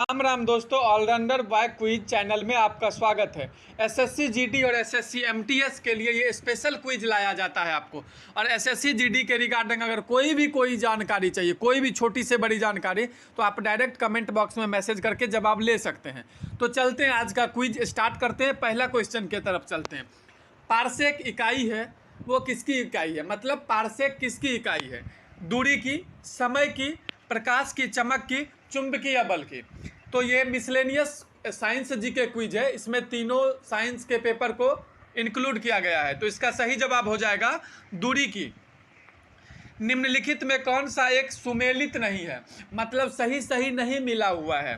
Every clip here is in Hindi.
राम राम दोस्तों, ऑलराउंडर बाय क्विज चैनल में आपका स्वागत है। एसएससी जीडी और एसएससी एमटीएस के लिए ये स्पेशल क्विज लाया जाता है आपको। और एसएससी जीडी के रिगार्डिंग अगर कोई जानकारी चाहिए, कोई भी छोटी से बड़ी जानकारी, तो आप डायरेक्ट कमेंट बॉक्स में मैसेज करके जवाब ले सकते हैं। तो चलते हैं, आज का क्विज स्टार्ट करते हैं। पहला क्वेश्चन की तरफ चलते हैं। पारसेक इकाई है, वो किसकी इकाई है? मतलब पारसेक किसकी इकाई है? दूरी की, समय की, प्रकाश की, चमक की, चुंबकीय बल की। तो ये मिसलेनियस साइंस जी के क्विज है, इसमें तीनों साइंस के पेपर को इंक्लूड किया गया है। तो इसका सही जवाब हो जाएगा दूरी की। निम्नलिखित में कौन सा एक सुमेलित नहीं है? मतलब सही नहीं मिला हुआ है।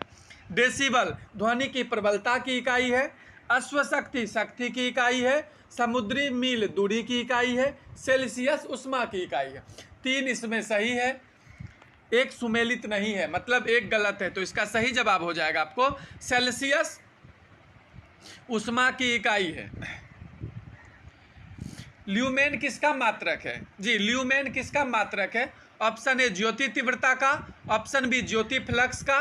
डेसिबल ध्वनि की प्रबलता की इकाई है, अश्वशक्ति शक्ति की इकाई है, समुद्री मील दूरी की इकाई है, सेल्सियस उष्मा की इकाई है। तीन इसमें सही है, एक सुमेलित नहीं है, मतलब एक गलत है। तो इसका सही जवाब हो जाएगा आपको सेल्सियस उष्मा की इकाई है। ल्यूमेन किसका मात्रक है? जी, ल्यूमेन किसका मात्रक है? ऑप्शन ए ज्योति तीव्रता का, ऑप्शन बी ज्योति फ्लक्स का,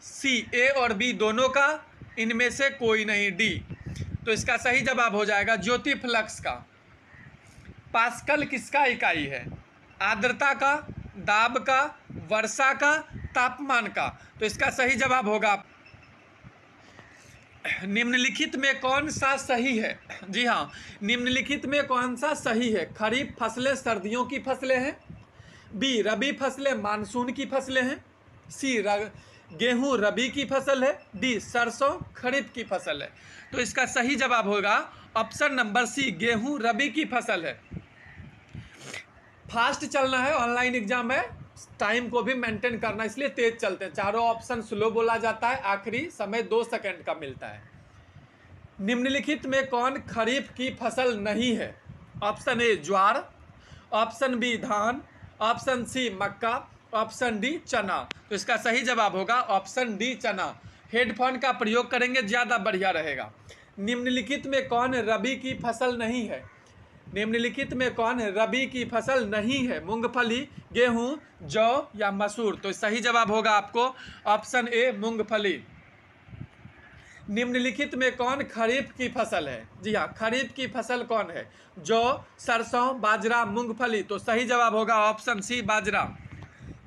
सी ए और बी दोनों का, इनमें से कोई नहीं, डी। तो इसका सही जवाब हो जाएगा ज्योति फ्लक्स का। पास्कल किसका इकाई है? आर्द्रता का, दाब का, वर्षा का, तापमान का। तो इसका सही जवाब होगा निम्नलिखित में कौन सा सही है? जी हाँ, निम्नलिखित में कौन सा सही है? खरीफ फसलें सर्दियों की फसलें हैं, बी रबी फसलें मानसून की फसलें हैं, सी गेहूं रबी की फसल है, डी सरसों खरीफ की फसल है। तो इसका सही जवाब होगा ऑप्शन नंबर सी, गेहूं रबी की फसल है। फास्ट चलना है, ऑनलाइन एग्जाम है, टाइम को भी मेंटेन करना, इसलिए तेज चलते हैं। चारों ऑप्शन स्लो बोला जाता है, आखिरी समय 2 सेकंड का मिलता है। निम्नलिखित में कौन खरीफ की फसल नहीं है? ऑप्शन ए ज्वार, ऑप्शन बी धान, ऑप्शन सी मक्का, ऑप्शन डी चना। तो इसका सही जवाब होगा ऑप्शन डी चना। हेडफोन का प्रयोग करेंगे ज़्यादा बढ़िया रहेगा। निम्नलिखित में कौन रबी की फसल नहीं है? निम्नलिखित में कौन रबी की फसल नहीं है? मूंगफली, गेहूं, जौ या मसूर। तो सही जवाब होगा आपको ऑप्शन ए मूंगफली। निम्नलिखित में कौन खरीफ की फसल है? जी हाँ, खरीफ की फसल कौन है? जौ, सरसों, बाजरा, मूंगफली। तो सही जवाब होगा ऑप्शन सी बाजरा।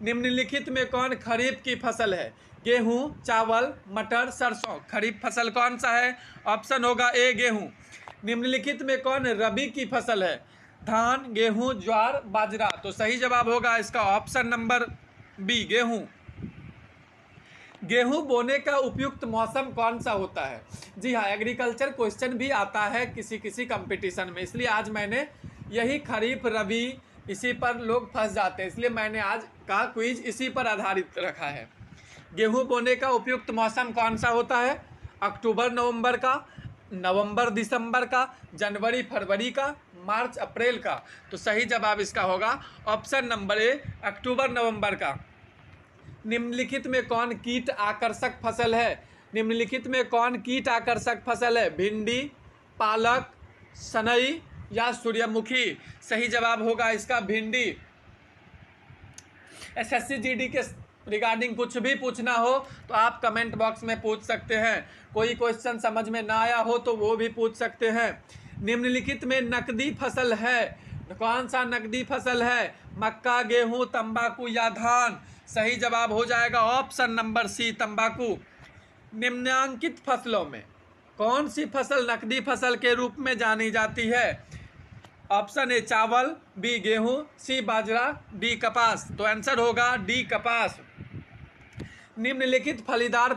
निम्नलिखित में कौन खरीफ की फसल है? गेहूं, चावल, मटर, सरसों। खरीफ फसल कौन सा है? ऑप्शन होगा ए गेहूं। निम्नलिखित में कौन रबी की फसल है? धान, गेहूं, ज्वार, बाजरा। तो सही जवाब होगा इसका ऑप्शन नंबर बी गेहूं। गेहूं बोने का उपयुक्त मौसम कौन सा होता है? जी हाँ, एग्रीकल्चर क्वेश्चन भी आता है किसी कंपटीशन में, इसलिए आज मैंने यही खरीफ रबी इसी पर लोग फंस जाते हैं, इसलिए मैंने आज का क्विज इसी पर आधारित रखा है। गेहूं बोने का उपयुक्त मौसम कौन सा होता है? अक्टूबर नवंबर का, नवंबर दिसंबर का, जनवरी फरवरी का, मार्च अप्रैल का। तो सही जवाब इसका होगा ऑप्शन नंबर ए अक्टूबर नवंबर का। निम्नलिखित में कौन कीट आकर्षक फसल है? निम्नलिखित में कौन कीट आकर्षक फसल है? भिंडी, पालक, सनई या सूर्यमुखी। सही जवाब होगा इसका भिंडी। एसएससी जीडी के रिगार्डिंग कुछ भी पूछना हो तो आप कमेंट बॉक्स में पूछ सकते हैं। कोई क्वेश्चन समझ में ना आया हो तो वो भी पूछ सकते हैं। निम्नलिखित में नकदी फसल है, कौन सा नकदी फसल है? मक्का, गेहूं, तंबाकू या धान। सही जवाब हो जाएगा ऑप्शन नंबर सी तंबाकू। निम्नांकित फसलों में कौन सी फसल नकदी फसल के रूप में जानी जाती है? ऑप्शन ए चावल, बी गेहूं, सी बाजरा, डी कपास। तो आंसर होगा डी कपास। निम्नलिखित फलीदार